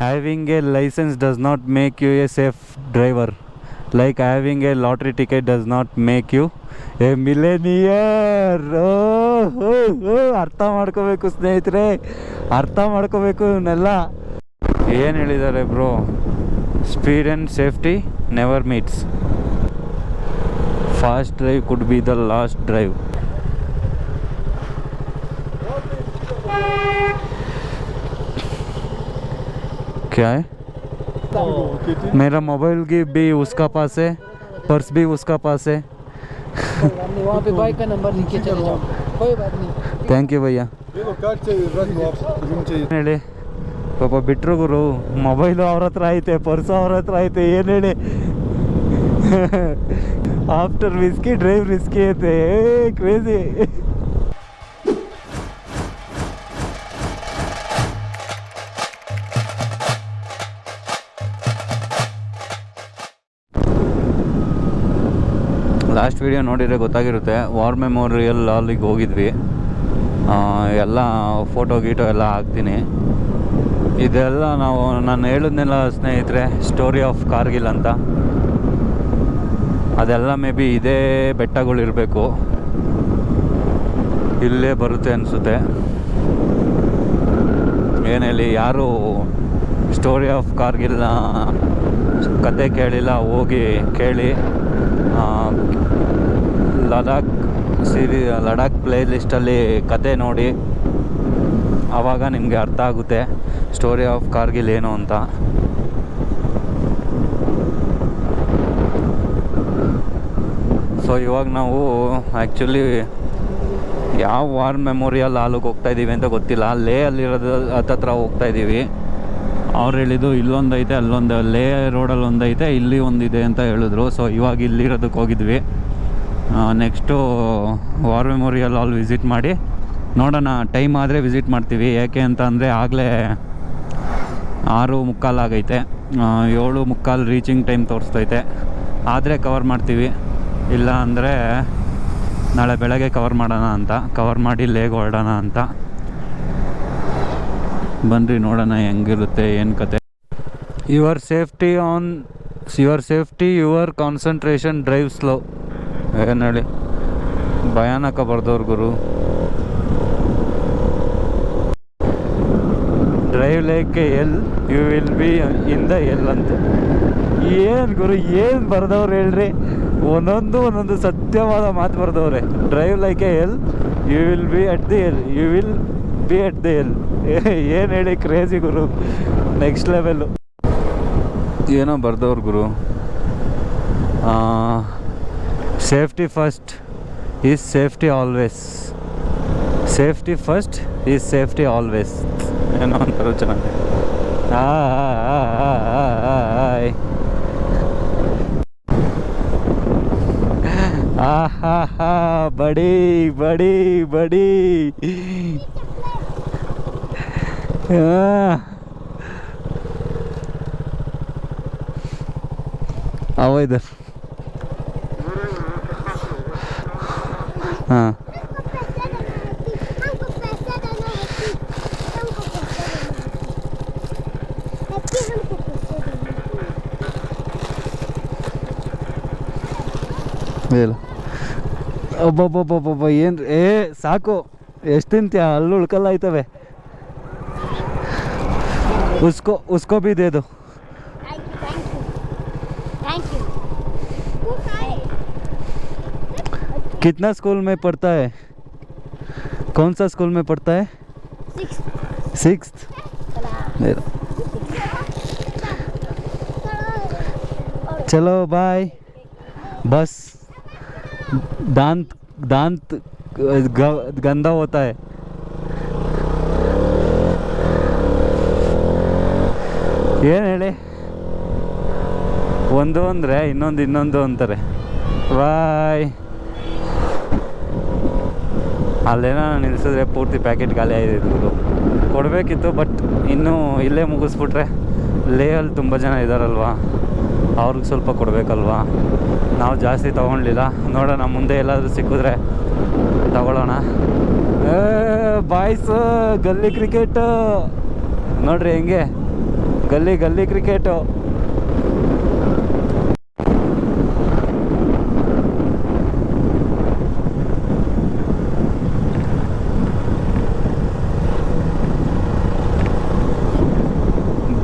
having a license does not make you a safe driver, like having a lottery ticket does not make you a millionaire. ಅರ್ಥ ಮಾಡ್ಕೋಬೇಕು ಸ್ನೇಹಿತರೆ, ಅರ್ಥ ಮಾಡ್ಕೋಬೇಕು ಇವನ್ನೆಲ್ಲ. ಏನು ಹೇಳಿದ್ದಾರೆ bro? Speed and safety never meets. Fast drive could be the last drive. क्या है? मेरा मोबाइल की भी उसका पास है, पर्स भी उसका पास है. वहाँ पे बाइक का नंबर लिख के चले जाओ, कोई बात नहीं. थैंक यू भैया. ಹೇಳಿ ಪಾಪ ಬಿಟ್ಟರು ಗುರು. ಮೊಬೈಲು ಅವ್ರ ಹತ್ರ ಐತೆ, ಪರ್ಸು ಅವ್ರ ಹತ್ರ ಐತೆ. ಏನು ಹೇಳಿ, ಆಫ್ಟರ್ ರಿಸ್ಕಿ ಡ್ರೈವ್ ರಿಸ್ಕಿ ಐತೆ. ಕ್ರೇಜಿ. ಲಾಸ್ಟ್ ವಿಡಿಯೋ ನೋಡಿದರೆ ಗೊತ್ತಾಗಿರುತ್ತೆ. ವಾರ್ ಮೆಮೋರಿಯಲ್ ಅಲ್ಲಿಗೆ ಹೋಗಿದ್ವಿ. ಎಲ್ಲ ಫೋಟೋ ಗೀಟೋ ಎಲ್ಲ ಹಾಕ್ತೀನಿ. ಇದೆಲ್ಲ ನಾನು ಹೇಳಿದ್ನೆಲ್ಲ ಸ್ನೇಹಿತರೆ, ಸ್ಟೋರಿ ಆಫ್ ಕಾರ್ಗಿಲ್ ಅಂತ. ಅದೆಲ್ಲ ಮೇ ಬಿ ಇದೇ ಬೆಟ್ಟಗಳಿರಬೇಕು, ಇಲ್ಲೇ ಬರುತ್ತೆ ಅನಿಸುತ್ತೆ. ಏನು ಹೇಳಿ, ಯಾರು ಸ್ಟೋರಿ ಆಫ್ ಕಾರ್ಗಿಲ್ನ ಕತೆ ಕೇಳಿಲ್ಲ, ಹೋಗಿ ಕೇಳಿ. ಲಡಾಖ್ ಪ್ಲೇ ಲಿಸ್ಟಲ್ಲಿ ಕತೆ ನೋಡಿ, ಆವಾಗ ನಿಮಗೆ ಅರ್ಥ ಆಗುತ್ತೆ ಸ್ಟೋರಿ ಆಫ್ ಕಾರ್ಗಿಲ್ ಏನು ಅಂತ. ಸೊ ಇವಾಗ ನಾವು ಆ್ಯಕ್ಚುಲಿ ಯಾವ ವಾರ್ ಮೆಮೋರಿಯಲ್ ಹಾಲಿಗೆ ಹೋಗ್ತಾಯಿದ್ದೀವಿ ಅಂತ ಗೊತ್ತಿಲ್ಲ. ಲೇ ಅಲ್ಲಿರೋದು ಹತ್ತತ್ರ ಹೋಗ್ತಾಯಿದ್ದೀವಿ. ಅವ್ರು ಹೇಳಿದ್ದು ಇಲ್ಲೊಂದು ಐತೆ, ಅಲ್ಲೊಂದು ಲೇ ರೋಡಲ್ಲಿ ಒಂದು ಐತೆ, ಇಲ್ಲಿ ಒಂದಿದೆ ಅಂತ ಹೇಳಿದ್ರು. ಸೊ ಇವಾಗ ಇಲ್ಲಿರೋದಕ್ಕೆ ಹೋಗಿದ್ವಿ. ನೆಕ್ಸ್ಟು ವಾರ್ ಮೆಮೋರಿಯಲ್ ಹಾಲ್ ವಿಸಿಟ್ ಮಾಡಿ ನೋಡೋಣ. ಟೈಮ್ ಆದರೆ ವಿಸಿಟ್ ಮಾಡ್ತೀವಿ. ಯಾಕೆ ಅಂತ ಅಂದರೆ ಆಗಲೇ 6:45 ಆಗೈತೆ. 7:45 ರೀಚಿಂಗ್ ಟೈಮ್ ತೋರಿಸ್ತೈತೆ. ಆದರೆ ಕವರ್ ಮಾಡ್ತೀವಿ, ಇಲ್ಲ ಅಂದರೆ ನಾಳೆ ಬೆಳಗ್ಗೆ ಕವರ್ ಮಾಡೋಣ ಅಂತ. ಕವರ್ ಮಾಡಿ ಲೇಗ್ ಹೊರಡೋಣ ಅಂತ. ಬನ್ನಿರಿ ನೋಡೋಣ ಹೆಂಗಿರುತ್ತೆ, ಏನು ಕತೆ. Your safety your concentration drive slow. ಏನು ಹೇಳಿ, ಭಯಾನಕ ಬರ್ದವ್ರು ಗುರು. Drive like L you will be in the L ಅಂತ. ಏನು ಗುರು, ಏನು ಬರ್ದವ್ರು ಹೇಳ್ರಿ. ಒಂದೊಂದು ಸತ್ಯವಾದ ಮಾತು ಬರ್ದವ್ರೆ. Drive like L you will be at the L, you will be at the L. ಏನು ಹೇಳಿ, ಕ್ರೇಜಿ ಗುರು, ನೆಕ್ಸ್ಟ್ ಲೆವೆಲ್ಲು. ಏನೋ ಬರ್ದವ್ರು ಗುರು. Safety first is safety always. ಸೇಫ್ಟಿ ಫಸ್ಟ್ ಈಸ್ ಸೇಫ್ಟಿ ಆಲ್ವೇಸ್ ಏನೋ ಅಂತಾರೆ ಚೆನ್ನಾಗಿ. ಬಡಿ ಬಡಿ ಬಡಿ. आओ इधर. हाँ ಒಬ್ಬೊಬ್ಬೊಬ್ಬೊಬ್ಬ ಏನು ಸಾಕು, ಎಷ್ಟು ತಿಂತೀಯ? ಅಲ್ಲಿ ಉಳ್ಕಲ್ಲ ಆಯ್ತವೆ. उसको भी दे दो. कितना स्कूल में पढ़ता है? कौन सा स्कूल में पढ़ता है? सिक्स्थ. चलो बाय. बस दांत गंदा होता है. ಏನು ಹೇಳಿ, ಒಂದು ಅಂದರೆ ಇನ್ನೊಂದು ಅಂತಾರೆ. ಬಾಯ್. ಅಲ್ಲೇನೋ ನಿಲ್ಲಿಸಿದ್ರೆ ಪೂರ್ತಿ ಪ್ಯಾಕೆಟ್ ಖಾಲಿ ಆಗಿದ್ದು ಕೊಡಬೇಕಿತ್ತು. ಬಟ್ ಇನ್ನೂ ಇಲ್ಲೇ ಮುಗಿಸ್ಬಿಟ್ರೆ ಲೇಯಲ್ಲಿ ತುಂಬ ಜನ ಇದ್ದಾರಲ್ವ, ಅವ್ರಿಗೆ ಸ್ವಲ್ಪ ಕೊಡಬೇಕಲ್ವ. ನಾವು ಜಾಸ್ತಿ ತೊಗೊಳ್ಲಿಲ್ಲ. ನೋಡೋಣ ಮುಂದೆ ಎಲ್ಲಾದರೂ ಸಿಕ್ಕಿದ್ರೆ ತಗೊಳ್ಳೋಣ. ಬಾಯ್ಸ್ ಗಲ್ಲಿ ಕ್ರಿಕೆಟ್ ನೋಡ್ರಿ ಹೆಂಗೆ ಗಲ್ಲಿ ಗಲ್ಲಿ ಕ್ರಿಕೆಟು.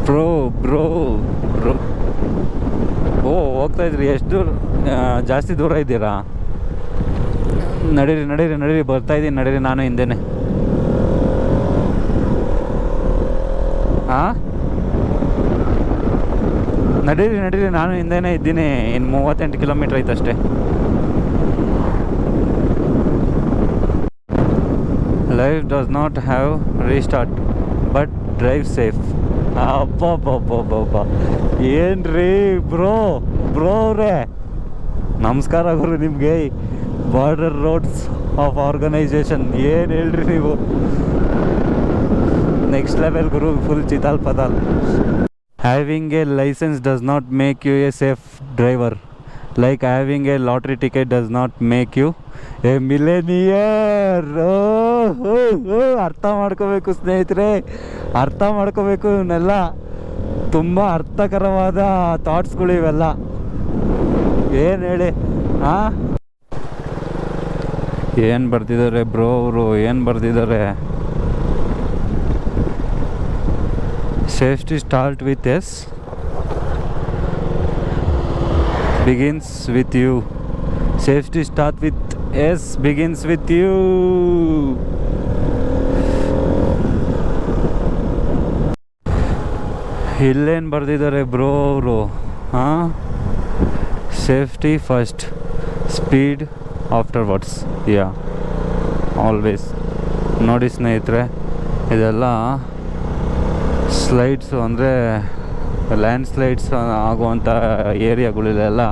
ಬ್ರೋ ಬ್ರೋ ಬ್ರೋ ಓ ಹೋಗ್ತಾ ಇದ್ರಿ, ಎಷ್ಟು ದೂರ? ಜಾಸ್ತಿ ದೂರ ಇದ್ದೀರಾ? ನಡೀರಿ ನಡೀರಿ ನಡೀರಿ, ಬರ್ತಾಯಿದ್ದೀನಿ ನಡೀರಿ, ನಾನು ಹಿಂದೆನೆ. ಹಾಂ ನಡೀರಿ ನಡೀರಿ, ನಾನು ಹಿಂದೆನೇ ಇದ್ದೀನಿ. ಇನ್ನು 38 ಕಿಲೋಮೀಟ್ರ್ ಐತೆ ಅಷ್ಟೇ. Life does not have restart but drive safe. ಅಬ್ಬಬ್ಬಬ್ಬಬ್ಬ, ಏನ್ರಿ ಬ್ರೋ ಅವ್ರೆ, ನಮಸ್ಕಾರ ಗುರು ನಿಮಗೆ. ಬಾರ್ಡರ್ ರೋಡ್ಸ್ ಆಫ್ ಆರ್ಗನೈಸೇಷನ್, ಏನು ಹೇಳ್ರಿ ನೀವು, ನೆಕ್ಸ್ಟ್ ಲೆವೆಲ್ ಗುರು, ಫುಲ್ ಚಿತಾಲ್ ಪತಾಲ್. Having a licence does not make you a safe driver, like having a lottery ticket does not make you a millionaire. ಅರ್ಥ ಮಾಡ್ಕೋಬೇಕು ಸ್ನೇಹಿತರೆ, ಅರ್ಥ ಮಾಡ್ಕೋಬೇಕು. ಇವನ್ನೆಲ್ಲ ತುಂಬ ಅರ್ಥಕರವಾದ ಥಾಟ್ಸ್ಗಳು ಇವೆಲ್ಲ. ಏನು ಹೇಳಿ, ಹಾಂ ಏನು ಬರ್ತಿದ್ದಾರೆ ಬ್ರೋ ಅವರು, ಏನು ಬರ್ತಿದ್ದಾರೆ? Safety start with S, begins with U. Safety start with S, begins with U. ಇಲ್ಲೇನು ಬರ್ದಿದ್ದಾರೆ ಬ್ರೋ ಅವರು? ಹಾಂ, safety first, speed afterwards. Yeah, always. ನೋಡಿ ಸ್ನೇಹಿತರೆ, ಇದೆಲ್ಲ ಸ್ಲೈಡ್ಸು, ಅಂದರೆ ಲ್ಯಾಂಡ್ ಸ್ಲೈಡ್ಸ್ ಆಗುವಂಥ ಏರಿಯಾಗಳಿಲೆಲ್ಲ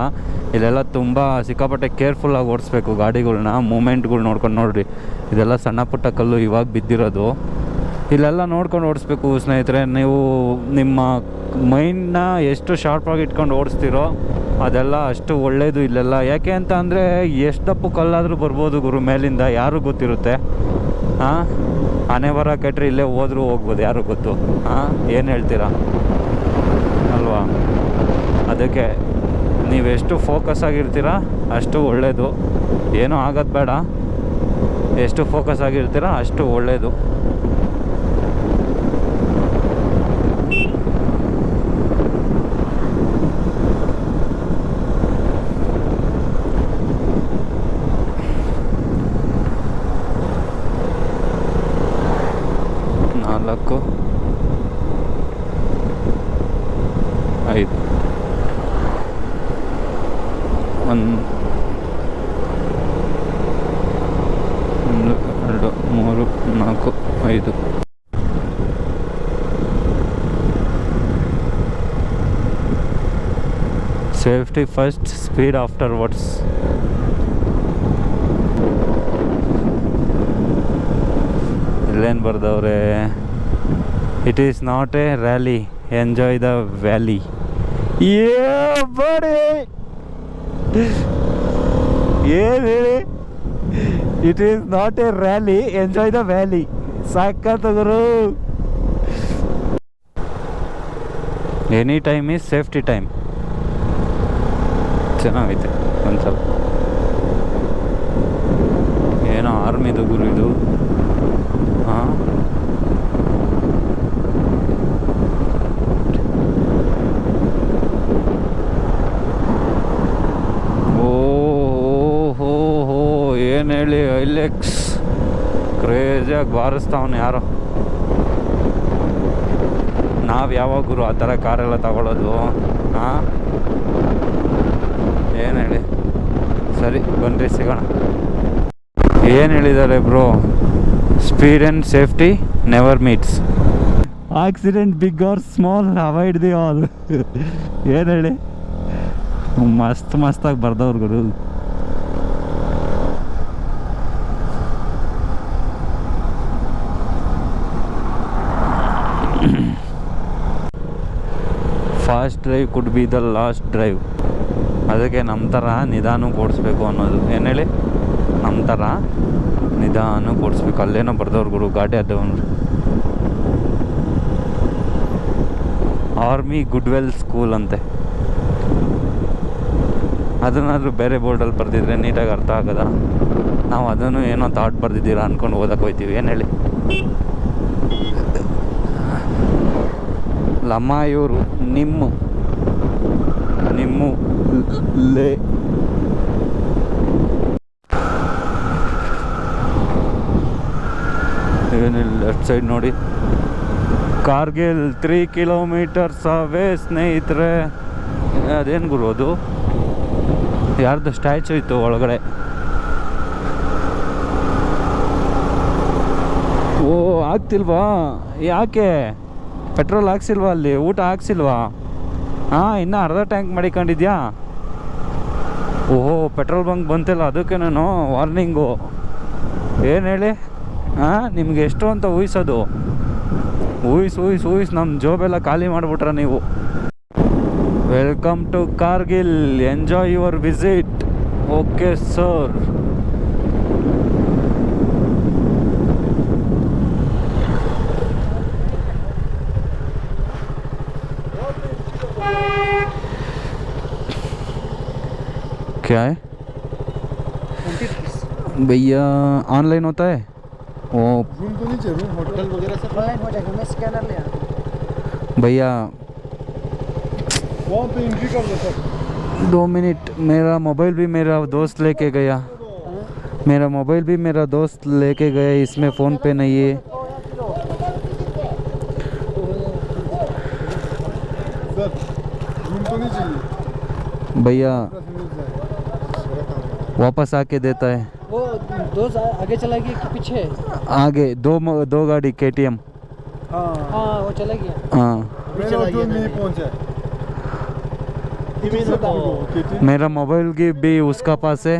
ಇಲ್ಲೆಲ್ಲ ತುಂಬ ಸಿಕ್ಕಾಪಟ್ಟೆ ಕೇರ್ಫುಲ್ಲಾಗಿ ಓಡಿಸ್ಬೇಕು ಗಾಡಿಗಳ್ನ, ಮೂಮೆಂಟ್ಗಳು ನೋಡ್ಕೊಂಡು. ನೋಡಿರಿ, ಇದೆಲ್ಲ ಸಣ್ಣ ಪುಟ್ಟ ಕಲ್ಲು ಇವಾಗ ಬಿದ್ದಿರೋದು, ಇಲ್ಲೆಲ್ಲ ನೋಡ್ಕೊಂಡು ಓಡಿಸ್ಬೇಕು ಸ್ನೇಹಿತರೆ. ನೀವು ನಿಮ್ಮ ಮೈಂಡ್ನ ಎಷ್ಟು ಶಾರ್ಪಾಗಿ ಇಟ್ಕೊಂಡು ಓಡಿಸ್ತೀರೋ ಅದೆಲ್ಲ ಅಷ್ಟು ಒಳ್ಳೆಯದು ಇಲ್ಲೆಲ್ಲ. ಯಾಕೆ ಅಂತ ಅಂದರೆ ಎಷ್ಟು ದಪ್ಪು ಕಲ್ಲಾದರೂ ಬರ್ಬೋದು ಗುರು ಮೇಲಿಂದ, ಯಾರು ಗೊತ್ತಿರುತ್ತೆ. ಹಾಂ, ಹಣೆ ಬರ ಕೆಟ್ಟರೆ ಇಲ್ಲೇ ಹೋದ್ರೂ ಹೋಗ್ಬೋದು, ಯಾರು ಗೊತ್ತು. ಹಾಂ, ಏನು ಹೇಳ್ತೀರಾ ಅಲ್ವಾ? ಅದಕ್ಕೆ ನೀವೆಷ್ಟು ಫೋಕಸ್ ಆಗಿರ್ತೀರ ಅಷ್ಟು ಒಳ್ಳೆಯದು. ಏನೂ ಆಗೋದು ಬೇಡ, ಎಷ್ಟು ಫೋಕಸ್ ಆಗಿರ್ತೀರ ಅಷ್ಟು ಒಳ್ಳೆಯದು. ನಾಲ್ಕು 5 1 2 3 4 5. Safety first, speed afterwards. ಇಲ್ಲೇನು ಬರ್ದವ್ರೆ? It is not a rally, enjoy the valley. Buddy ಏನು ಹೇಳಿ, it is not a rally, enjoy the valley. ಸಾಕತ್ತು ಗುರು. Any time is safety time. ಚೆನ್ನಾಗೈತೆ ಒಂದು ಸ್ವಲ್ಪ. ಏನೋ ಆರ್ಮಿದು ಗುರು ಇದು. ಹಾಂ, ಏನು ಹೇಳಿ, ಐಲೆಕ್ಸ್ ಕ್ರೇಜಿಯಾಗಿ ಬಾರಿಸ್ತಾವನು ಯಾರೋ. ನಾವು ಯಾವಾಗ ಗುರು ಆ ಥರ ಕಾರೆಲ್ಲ ತಗೊಳ್ಳೋದು? ಹಾಂ, ಏನು ಹೇಳಿ. ಸರಿ ಬನ್ನಿರಿ ಸಿಗೋಣ. ಏನು ಹೇಳಿದ್ದಾರೆ bro? Speed and safety never meets. Accident big or small, avoid the all. ಏನು ಹೇಳಿ, ಮಸ್ತಾಗಿ ಬರ್ದವ್ರು ಗುರು. Fast drive could be the last drive. ಅದಕ್ಕೆ ನಮ್ಮ ಥರ ನಿಧಾನಕ್ಕೆ ಓಡಿಸ್ಬೇಕು ಅನ್ನೋದು. ಏನು ಹೇಳಿ, ನಮ್ಮ ಥರ ನಿಧಾನಕ್ಕೆ ಓಡಿಸ್ಬೇಕು. ಅಲ್ಲೇನೋ ಬರ್ದವ್ರು ಗುರು, ಗಾಡಿ ಅದ್ದವನು. ಆರ್ಮಿ ಗುಡ್ವೆಲ್ ಸ್ಕೂಲ್ ಅಂತೆ. ಅದನ್ನಾದ್ರೂ ಬೇರೆ ಬೋರ್ಡಲ್ಲಿ ಬರೆದಿದ್ರೆ ನೀಟಾಗಿ ಅರ್ಥ ಆಗದ. ನಾವು ಅದನ್ನು ಏನೋ ಥಾಟ್ ಬರೆದಿದ್ದೀರಾ ಅಂದ್ಕೊಂಡು ಓದಕ್ಕೆ ಹೋಗ್ತೀವಿ. ಏನು ಹೇಳಿ. ಲಮಾಯೂರು ನಿಮ್ಮ ಲೇ ಏನಿಲ್ಲ. ಲೆಫ್ಟ್ ಸೈಡ್ ನೋಡಿ, ಕಾರ್ಗಿಲ್ 3 ಕಿಲೋಮೀಟರ್ಸ್ ಅವೇ ಸ್ನೇಹಿತರೆ. ಅದೇನು ಗುರು ಅದು? ಯಾರ್ದು ಸ್ಟ್ಯಾಚು ಇತ್ತು ಒಳಗಡೆ. ಓ ಆಗ್ತಿಲ್ವಾ? ಯಾಕೆ ಪೆಟ್ರೋಲ್ ಹಾಕ್ಸಿಲ್ವಾ ಅಲ್ಲಿ? ಊಟ ಹಾಕ್ಸಿಲ್ವಾ? ಹಾಂ, ಇನ್ನೂ ಅರ್ಧ ಟ್ಯಾಂಕ್ ಮಾಡಿಕೊಂಡಿದ್ಯಾ? ಓಹೋ, ಪೆಟ್ರೋಲ್ ಬಂಕ್ ಬಂತಿಲ್ಲ, ಅದಕ್ಕೆ ನಾನು ವಾರ್ನಿಂಗು. ಏನು ಹೇಳಿ? ಹಾಂ, ನಿಮ್ಗೆ ಎಷ್ಟು ಅಂತ ಊಹಿಸೋದು? ಊಹಿಸ್ ನಮ್ಮ ಜಾಬೆಲ್ಲ ಖಾಲಿ ಮಾಡಿಬಿಟ್ರ ನೀವು. Welcome to Kargil, enjoy your visit. Okay sir. क्या है 20 rupees. भैया? ऑनलाइन होता है वो? रूम तो नहीं चाहिए, रूम होटल वगैरह सब ऑनलाइन हो जाएगा, मैं स्कैनर ले आता हूँ। भैया वहाँ पे एंट्री कर लो सर। 2 मिनट, मेरा मोबाइल भी मेरा दोस्त लेके गया। मेरा मोबाइल भी मेरा दोस्त लेके गया, इसमें फ़ोन पे नहीं है। सर रूम तो नहीं चाहिए, भैया मिल जाएगा। वापस आके देता है। वो दोस्त आगे चला गया कि पीछे? आगे दो गाड़ी KTM। हाँ, वो चला गया। हाँ, मेरा ऑटो नहीं पहुँचा। मेरा मोबाइल भी उसका पास है,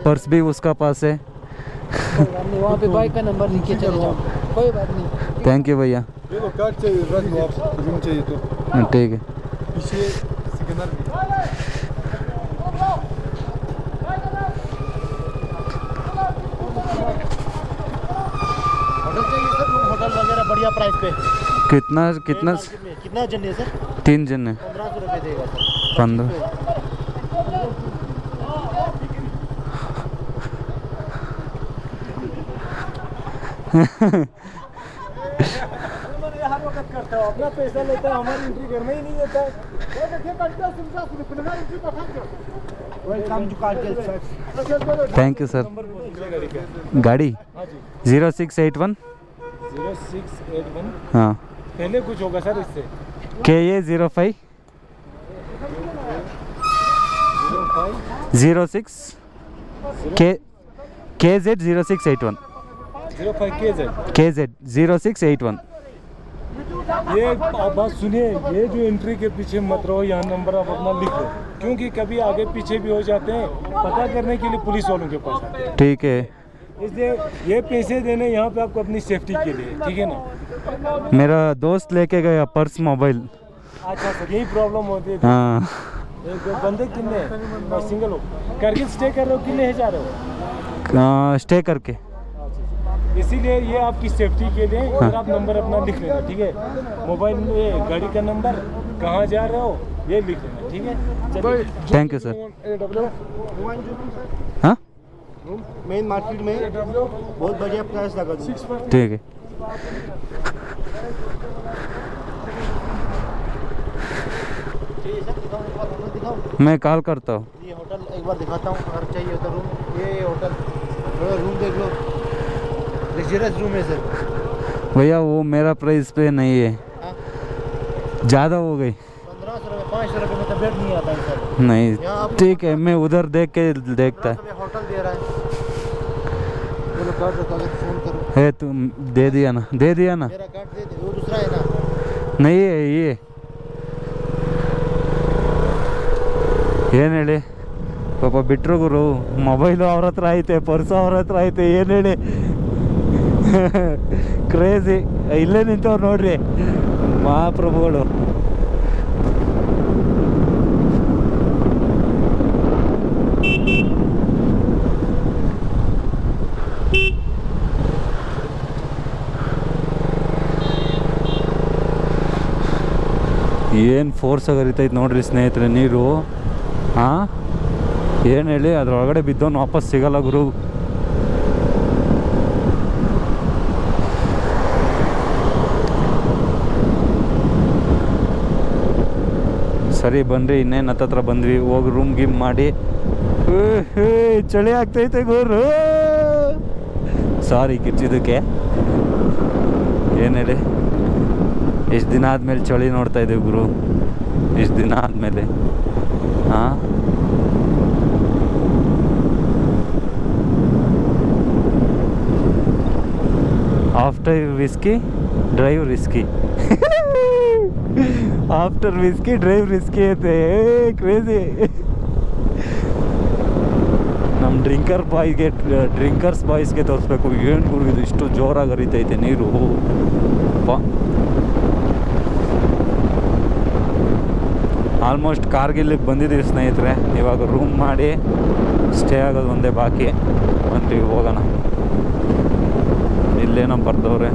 पर्स भी उसका पास है। कोई बात नहीं, वहाँ पे बाइक का नंबर लिख के चले जाओ, कोई बात नहीं। थैंक यू भैया। ये लो कार्ड चाहिए, रख लो आप, रूम चाहिए तो ठीक है। पीछे सिकंदर होटल चाहिए सर, रूम होटल वगैरह बढ़िया प्राइस पे। कितना कितना जन है सर? 3 जन है। 1500 रुपये देगा सर। 15। अपना पैसा लेता है, हमारी एंट्री करना ही नहीं देता है। Welcome to Kargil sir. Thank you sir. गाड़ी 0681। 0681 हाँ, पहले कुछ होगा सर इससे। KA 05 06 KZ 0681 05 KZ 0681। ये आप बात सुनिए, ये जो एंट्री के पीछे मत रहो, यहाँ नंबर आप अपना लिख लो, क्योंकि कभी आगे पीछे भी हो जाते हैं, पता करने के लिए पुलिस वालों के पास आते हैं। ठीक है। इसलिए ये पैसे देने यहाँ पे आपको अपनी सेफ्टी के लिए, ठीक है ना। मेरा दोस्त लेके गया पर्स मोबाइल। अच्छा सर, यही प्रॉब्लम होती है। हाँ, एक दो बंदे कितने हैं? सिंगल हो? करगिल स्टे कर रहे हो, कितने जा रहे हो? स्टे करके। इसीलिए ये आपकी सेफ्टी के लिए अगर आप नंबर अपना लिख लेना, ठीक है। मोबाइल में ये गाड़ी का नंबर, कहाँ जा रहे हो, ये लिख लेना, ठीक है। चलिए। Thank you sir. हाँ, मेन मार्केट में बहुत बढ़िया प्राइस लगा दूँ। ठीक है। चाहिए सर, दिखाऊँ? मैं कॉल करता हूँ। ये होटल एक बार दिखाता हूँ, अगर चाहिए तो रूम। ये होटल रूम देख लो, लग्जरियस रूम है सर। भैया वो मेरा प्राइस पे नहीं है, हाँ? ज़्यादा हो गई। 1500 रुपये 500 रुपये में तो बेड नहीं आता है सर। नहीं, यहाँ आप ठीक है, मैं उधर देख के देखता 1500 रुपये होटल दे रहा है। बोलो कार्ड रखा के फ़ोन करो। है। तुम दे दिया ना? मेरा कार्ड दे दे, वो दूसरा है ना। नहीं है ये। ಏನು ಹೇಳಿ ಪಾಪ ಬಿಟ್ಟರು ಗುರು. ಮೊಬೈಲು ಅವ್ರ ಹತ್ರ ಐತೆ, ಪರ್ಸು ಅವ್ರ ಹತ್ರ ಐತೆ. ಏನು ಹೇಳಿ ಕ್ರೇಜಿ. ಇಲ್ಲೇ ನಿಂತವ್ರು ನೋಡ್ರಿ ಮಹಾಪ್ರಭುಗಳು. ಏನು ಫೋರ್ಸಾಗಿ ಹರಿತೈತೆ ನೋಡ್ರಿ ಸ್ನೇಹಿತರೆ ನೀರು. ಹಾಂ, ಏನು ಹೇಳಿ, ಅದ್ರೊಳಗಡೆ ಬಿದ್ದವನು ವಾಪಸ್ ಸಿಗಲ್ಲ ಗುರು. ಸರಿ ಬನ್ನಿರಿ, ಇನ್ನೇನು ಹತ್ತತ್ರ ಬಂದ್ವಿ. ಹೋಗಿ ರೂಮ್ ಗಿಮ್ ಮಾಡಿ. ಚಳಿ ಆಗ್ತೈತೆ ಗುರು. ಸಾರಿ ಕಿರ್ಚಿದ್ದಕ್ಕೆ. ಏನು ಹೇಳಿ, ಎಷ್ಟು ದಿನ ಆದಮೇಲೆ ಚಳಿ ನೋಡ್ತಾ ಇದ್ದೀವಿ ಗುರು, ಎಷ್ಟು ದಿನ ಆದಮೇಲೆ. ಹಾಂ, after whisky drive risky. After whisky drive risky ಐತೆ. ಕ್ರೇಜಿ. ನಮ್ಮ ಡ್ರಿಂಕರ್ಸ್ ಬಾಯ್ಸ್ಗೆ ತೋರಿಸ್ಬೇಕು. ಏನು ಗುರು ಇದು ಇಷ್ಟು ಜೋರಾಗಿ ಹರಿತೈತೆ ನೀರು. ಆಲ್ಮೋಸ್ಟ್ ಕಾರ್ಗಿಲ್ಲಿಗೆ ಬಂದಿದ್ದೀವಿ ಸ್ನೇಹಿತರೆ. ಇವಾಗ ರೂಮ್ ಮಾಡಿ ಸ್ಟೇ ಆಗೋದು ಒಂದೇ ಬಾಕಿ. ಬಂತೀವಿ, ಹೋಗೋಣ. ಇಲ್ಲೇನೋ ಬರ್ದವ್ರೆ.